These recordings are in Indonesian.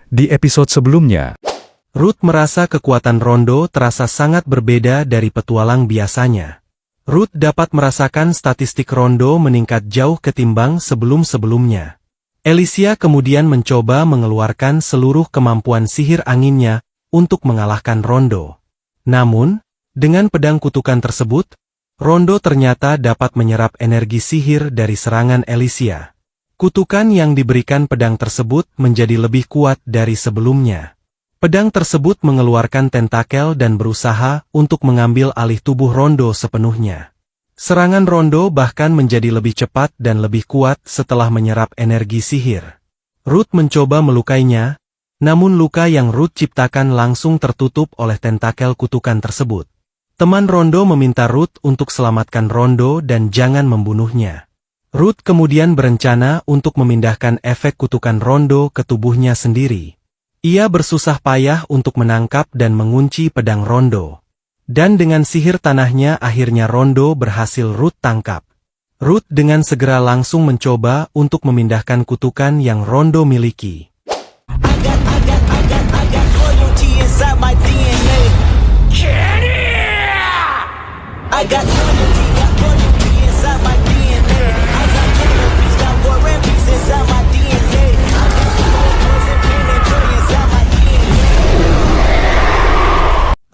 Di episode sebelumnya, Ruth merasa kekuatan Rondo terasa sangat berbeda dari petualang biasanya. Ruth dapat merasakan statistik Rondo meningkat jauh ketimbang sebelum-sebelumnya. Alicia kemudian mencoba mengeluarkan seluruh kemampuan sihir anginnya untuk mengalahkan Rondo. Namun, dengan pedang kutukan tersebut, Rondo ternyata dapat menyerap energi sihir dari serangan Alicia. Kutukan yang diberikan pedang tersebut menjadi lebih kuat dari sebelumnya. Pedang tersebut mengeluarkan tentakel dan berusaha untuk mengambil alih tubuh Rondo sepenuhnya. Serangan Rondo bahkan menjadi lebih cepat dan lebih kuat setelah menyerap energi sihir. Ruth mencoba melukainya, namun luka yang Ruth ciptakan langsung tertutup oleh tentakel kutukan tersebut. Teman Rondo meminta Ruth untuk selamatkan Rondo dan jangan membunuhnya. Ruth kemudian berencana untuk memindahkan efek kutukan Rondo ke tubuhnya sendiri. Ia bersusah payah untuk menangkap dan mengunci pedang Rondo. Dan dengan sihir tanahnya akhirnya Rondo berhasil Ruth tangkap. Ruth dengan segera langsung mencoba untuk memindahkan kutukan yang Rondo miliki.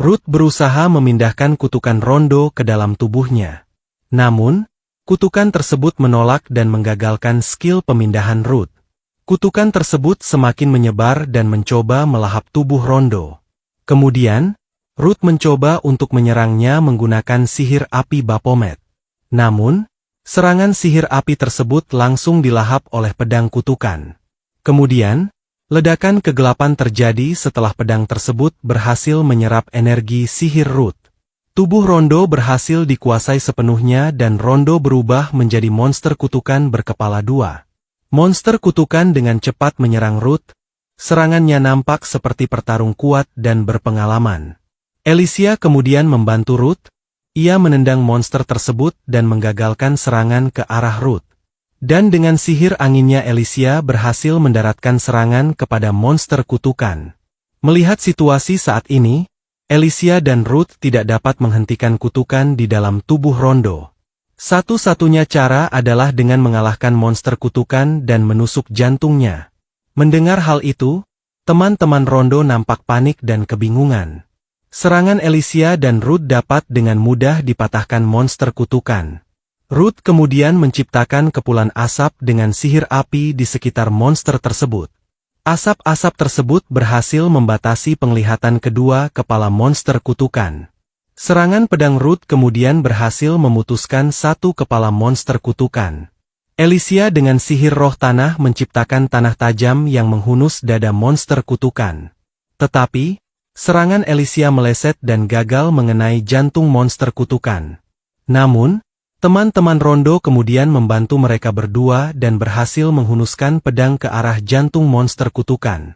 Ruth berusaha memindahkan kutukan Rondo ke dalam tubuhnya. Namun, kutukan tersebut menolak dan menggagalkan skill pemindahan Ruth. Kutukan tersebut semakin menyebar dan mencoba melahap tubuh Rondo. Kemudian, Ruth mencoba untuk menyerangnya menggunakan sihir api Baphomet. Namun, serangan sihir api tersebut langsung dilahap oleh pedang kutukan. Kemudian, ledakan kegelapan terjadi setelah pedang tersebut berhasil menyerap energi sihir Ruth. Tubuh Rondo berhasil dikuasai sepenuhnya dan Rondo berubah menjadi monster kutukan berkepala dua. Monster kutukan dengan cepat menyerang Ruth. Serangannya nampak seperti pertarung kuat dan berpengalaman. Alicia kemudian membantu Ruth. Ia menendang monster tersebut dan menggagalkan serangan ke arah Ruth. Dan dengan sihir anginnya Alicia berhasil mendaratkan serangan kepada monster kutukan. Melihat situasi saat ini, Alicia dan Ruth tidak dapat menghentikan kutukan di dalam tubuh Rondo. Satu-satunya cara adalah dengan mengalahkan monster kutukan dan menusuk jantungnya. Mendengar hal itu, teman-teman Rondo nampak panik dan kebingungan. Serangan Alicia dan Ruth dapat dengan mudah dipatahkan monster kutukan. Ruth kemudian menciptakan kepulan asap dengan sihir api di sekitar monster tersebut. Asap-asap tersebut berhasil membatasi penglihatan kedua kepala monster kutukan. Serangan pedang Ruth kemudian berhasil memutuskan satu kepala monster kutukan. Alicia dengan sihir roh tanah menciptakan tanah tajam yang menghunus dada monster kutukan. Tetapi, serangan Alicia meleset dan gagal mengenai jantung monster kutukan. Namun, teman-teman Rondo kemudian membantu mereka berdua dan berhasil menghunuskan pedang ke arah jantung monster kutukan.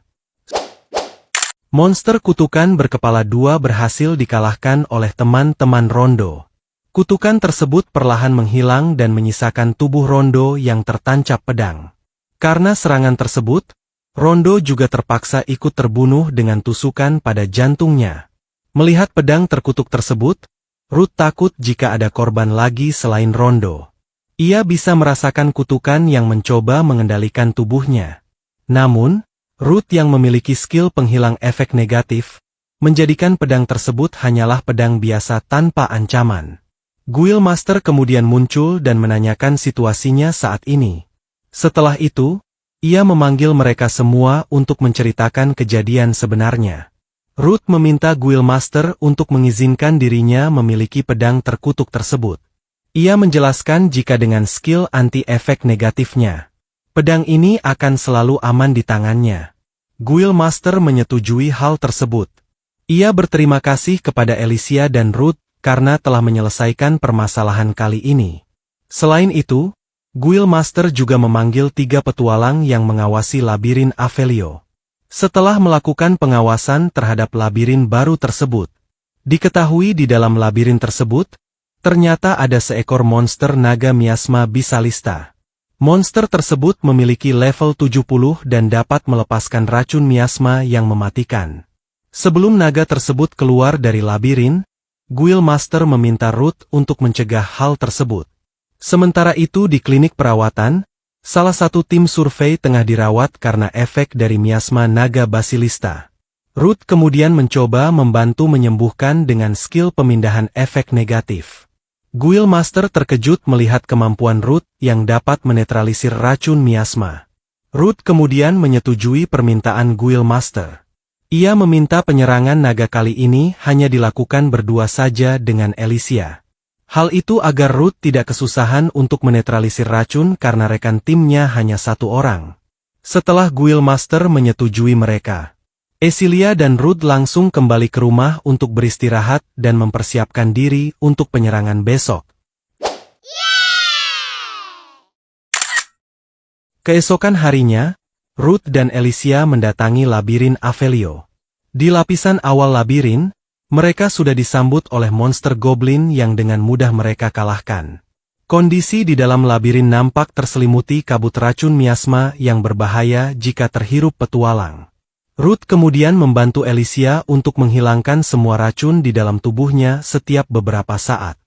Monster kutukan berkepala dua berhasil dikalahkan oleh teman-teman Rondo. Kutukan tersebut perlahan menghilang dan menyisakan tubuh Rondo yang tertancap pedang. Karena serangan tersebut, Rondo juga terpaksa ikut terbunuh dengan tusukan pada jantungnya. Melihat pedang terkutuk tersebut, Ruth takut jika ada korban lagi selain Rondo. Ia bisa merasakan kutukan yang mencoba mengendalikan tubuhnya. Namun, Ruth yang memiliki skill penghilang efek negatif, menjadikan pedang tersebut hanyalah pedang biasa tanpa ancaman. Guild Master kemudian muncul dan menanyakan situasinya saat ini. Setelah itu, ia memanggil mereka semua untuk menceritakan kejadian sebenarnya. Ruth meminta Guild Master untuk mengizinkan dirinya memiliki pedang terkutuk tersebut. Ia menjelaskan jika dengan skill anti-efek negatifnya, pedang ini akan selalu aman di tangannya. Guild Master menyetujui hal tersebut. Ia berterima kasih kepada Alicia dan Ruth karena telah menyelesaikan permasalahan kali ini. Selain itu, Guild Master juga memanggil 3 petualang yang mengawasi labirin Avelio. Setelah melakukan pengawasan terhadap labirin baru tersebut, diketahui di dalam labirin tersebut, ternyata ada seekor monster naga miasma bisalista. Monster tersebut memiliki level 70 dan dapat melepaskan racun miasma yang mematikan. Sebelum naga tersebut keluar dari labirin, Guild Master meminta Ruth untuk mencegah hal tersebut. Sementara itu di klinik perawatan, salah satu tim survei tengah dirawat karena efek dari miasma naga basilista. Ruth kemudian mencoba membantu menyembuhkan dengan skill pemindahan efek negatif. Guild Master terkejut melihat kemampuan Ruth yang dapat menetralisir racun miasma. Ruth kemudian menyetujui permintaan Guild Master. Ia meminta penyerangan naga kali ini hanya dilakukan berdua saja dengan Alicia. Hal itu agar Ruth tidak kesusahan untuk menetralisir racun karena rekan timnya hanya satu orang. Setelah Guild Master menyetujui mereka, Esilia dan Ruth langsung kembali ke rumah untuk beristirahat dan mempersiapkan diri untuk penyerangan besok. Keesokan harinya, Ruth dan Alicia mendatangi labirin Avelio. Di lapisan awal labirin, mereka sudah disambut oleh monster goblin yang dengan mudah mereka kalahkan. Kondisi di dalam labirin nampak terselimuti kabut racun miasma yang berbahaya jika terhirup petualang. Ruth kemudian membantu Alicia untuk menghilangkan semua racun di dalam tubuhnya setiap beberapa saat.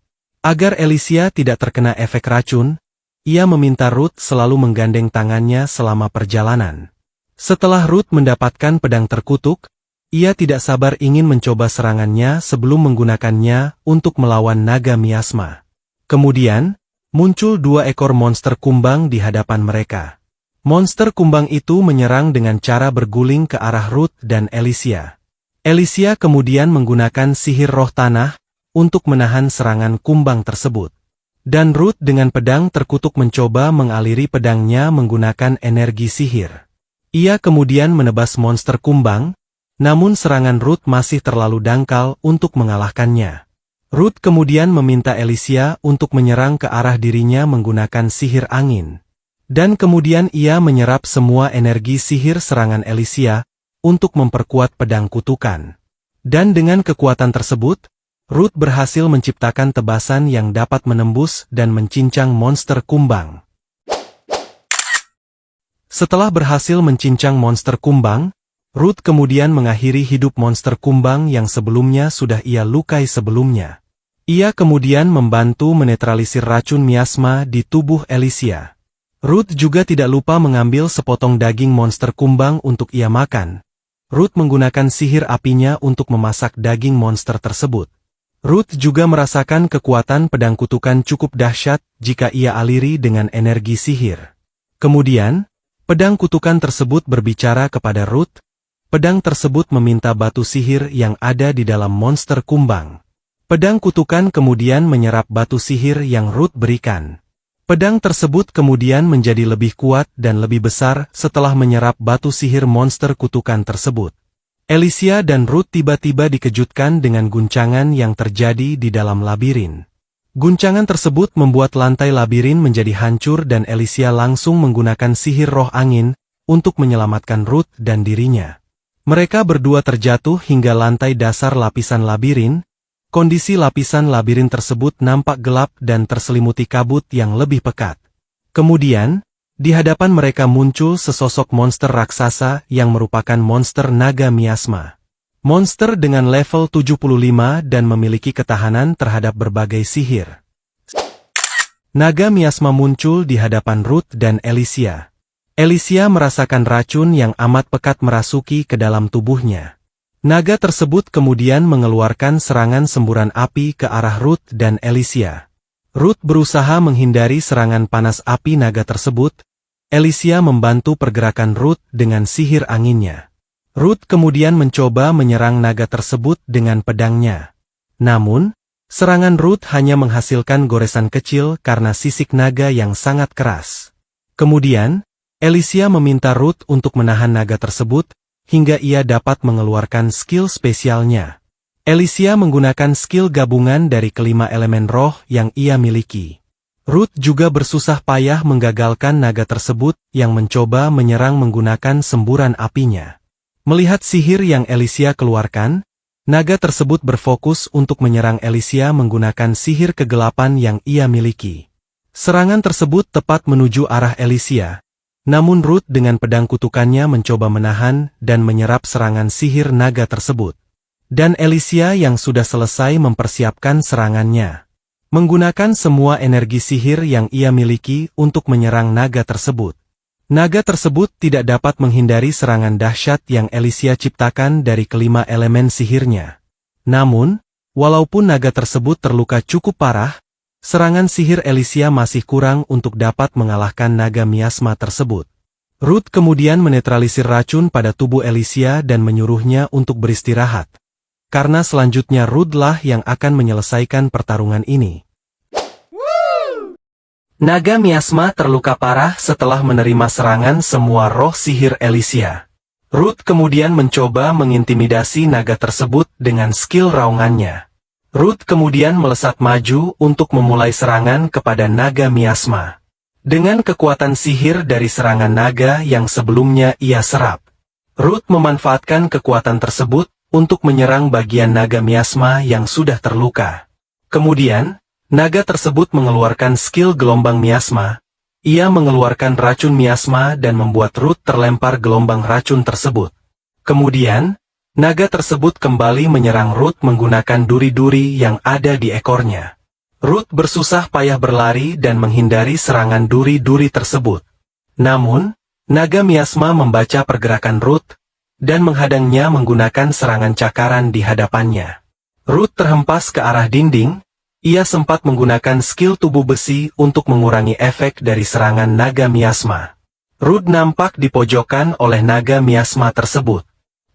Agar Alicia tidak terkena efek racun, ia meminta Ruth selalu menggandeng tangannya selama perjalanan. Setelah Ruth mendapatkan pedang terkutuk, ia tidak sabar ingin mencoba serangannya sebelum menggunakannya untuk melawan naga miasma. Kemudian, muncul 2 ekor monster kumbang di hadapan mereka. Monster kumbang itu menyerang dengan cara berguling ke arah Ruth dan Alicia. Alicia kemudian menggunakan sihir roh tanah untuk menahan serangan kumbang tersebut. Dan Ruth dengan pedang terkutuk mencoba mengaliri pedangnya menggunakan energi sihir. Ia kemudian menebas monster kumbang, namun serangan Ruth masih terlalu dangkal untuk mengalahkannya. Ruth kemudian meminta Alicia untuk menyerang ke arah dirinya menggunakan sihir angin. Dan kemudian ia menyerap semua energi sihir serangan Alicia untuk memperkuat pedang kutukan. Dan dengan kekuatan tersebut, Ruth berhasil menciptakan tebasan yang dapat menembus dan mencincang monster kumbang. Setelah berhasil mencincang monster kumbang, Ruth kemudian mengakhiri hidup monster kumbang yang sebelumnya sudah ia lukai sebelumnya. Ia kemudian membantu menetralisir racun miasma di tubuh Alicia. Ruth juga tidak lupa mengambil sepotong daging monster kumbang untuk ia makan. Ruth menggunakan sihir apinya untuk memasak daging monster tersebut. Ruth juga merasakan kekuatan pedang kutukan cukup dahsyat jika ia aliri dengan energi sihir. Kemudian, pedang kutukan tersebut berbicara kepada Ruth. Pedang tersebut meminta batu sihir yang ada di dalam monster kumbang. Pedang kutukan kemudian menyerap batu sihir yang Ruth berikan. Pedang tersebut kemudian menjadi lebih kuat dan lebih besar setelah menyerap batu sihir monster kutukan tersebut. Alicia dan Ruth tiba-tiba dikejutkan dengan guncangan yang terjadi di dalam labirin. Guncangan tersebut membuat lantai labirin menjadi hancur dan Alicia langsung menggunakan sihir roh angin untuk menyelamatkan Ruth dan dirinya. Mereka berdua terjatuh hingga lantai dasar lapisan labirin. Kondisi lapisan labirin tersebut nampak gelap dan terselimuti kabut yang lebih pekat. Kemudian, di hadapan mereka muncul sesosok monster raksasa yang merupakan monster naga miasma. Monster dengan level 75 dan memiliki ketahanan terhadap berbagai sihir. Naga miasma muncul di hadapan Ruth dan Alicia. Alicia merasakan racun yang amat pekat merasuki ke dalam tubuhnya. Naga tersebut kemudian mengeluarkan serangan semburan api ke arah Ruth dan Alicia. Ruth berusaha menghindari serangan panas api naga tersebut. Alicia membantu pergerakan Ruth dengan sihir anginnya. Ruth kemudian mencoba menyerang naga tersebut dengan pedangnya. Namun, serangan Ruth hanya menghasilkan goresan kecil karena sisik naga yang sangat keras. Kemudian, Alicia meminta Ruth untuk menahan naga tersebut, hingga ia dapat mengeluarkan skill spesialnya. Alicia menggunakan skill gabungan dari kelima elemen roh yang ia miliki. Ruth juga bersusah payah menggagalkan naga tersebut yang mencoba menyerang menggunakan semburan apinya. Melihat sihir yang Alicia keluarkan, naga tersebut berfokus untuk menyerang Alicia menggunakan sihir kegelapan yang ia miliki. Serangan tersebut tepat menuju arah Alicia. Namun Ruth dengan pedang kutukannya mencoba menahan dan menyerap serangan sihir naga tersebut. Dan Alicia yang sudah selesai mempersiapkan serangannya, menggunakan semua energi sihir yang ia miliki untuk menyerang naga tersebut. Naga tersebut tidak dapat menghindari serangan dahsyat yang Alicia ciptakan dari kelima elemen sihirnya. Namun, walaupun naga tersebut terluka cukup parah, serangan sihir Alicia masih kurang untuk dapat mengalahkan naga miasma tersebut. Ruth kemudian menetralisir racun pada tubuh Alicia dan menyuruhnya untuk beristirahat. Karena selanjutnya Ruth lah yang akan menyelesaikan pertarungan ini. Naga miasma terluka parah setelah menerima serangan semua roh sihir Alicia. Ruth kemudian mencoba mengintimidasi naga tersebut dengan skill raungannya. Ruth kemudian melesat maju untuk memulai serangan kepada naga miasma. Dengan kekuatan sihir dari serangan naga yang sebelumnya ia serap, Ruth memanfaatkan kekuatan tersebut untuk menyerang bagian naga miasma yang sudah terluka. Kemudian, naga tersebut mengeluarkan skill gelombang miasma. Ia mengeluarkan racun miasma dan membuat Ruth terlempar gelombang racun tersebut. Kemudian, naga tersebut kembali menyerang Ruth menggunakan duri-duri yang ada di ekornya. Ruth bersusah payah berlari dan menghindari serangan duri-duri tersebut. Namun, naga miasma membaca pergerakan Ruth dan menghadangnya menggunakan serangan cakaran di hadapannya. Ruth terhempas ke arah dinding. Ia sempat menggunakan skill tubuh besi untuk mengurangi efek dari serangan naga miasma. Ruth nampak dipojokkan oleh naga miasma tersebut.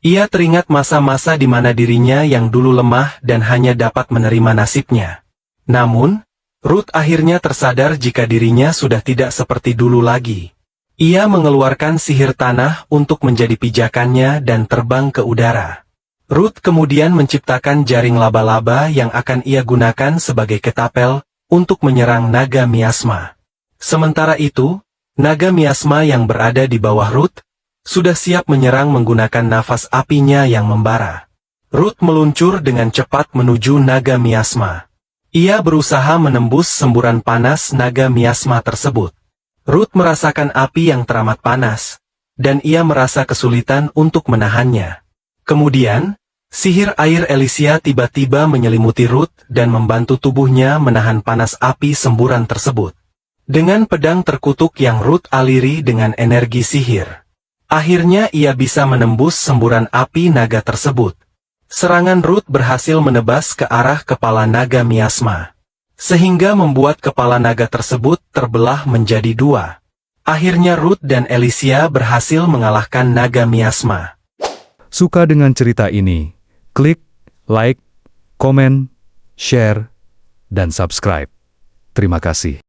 Ia teringat masa-masa di mana dirinya yang dulu lemah dan hanya dapat menerima nasibnya. Namun, Ruth akhirnya tersadar jika dirinya sudah tidak seperti dulu lagi. Ia mengeluarkan sihir tanah untuk menjadi pijakannya dan terbang ke udara. Ruth kemudian menciptakan jaring laba-laba yang akan ia gunakan sebagai ketapel untuk menyerang naga miasma. Sementara itu, naga miasma yang berada di bawah Ruth sudah siap menyerang menggunakan nafas apinya yang membara. Ruth meluncur dengan cepat menuju naga miasma. Ia berusaha menembus semburan panas naga miasma tersebut. Ruth merasakan api yang teramat panas, dan ia merasa kesulitan untuk menahannya. Kemudian, sihir air Alicia tiba-tiba menyelimuti Ruth dan membantu tubuhnya menahan panas api semburan tersebut. Dengan pedang terkutuk yang Ruth aliri dengan energi sihir, akhirnya ia bisa menembus semburan api naga tersebut. Serangan Ruth berhasil menebas ke arah kepala naga miasma, sehingga membuat kepala naga tersebut terbelah menjadi dua. Akhirnya Ruth dan Alicia berhasil mengalahkan naga miasma. Suka dengan cerita ini? Klik like, komen, share, dan subscribe. Terima kasih.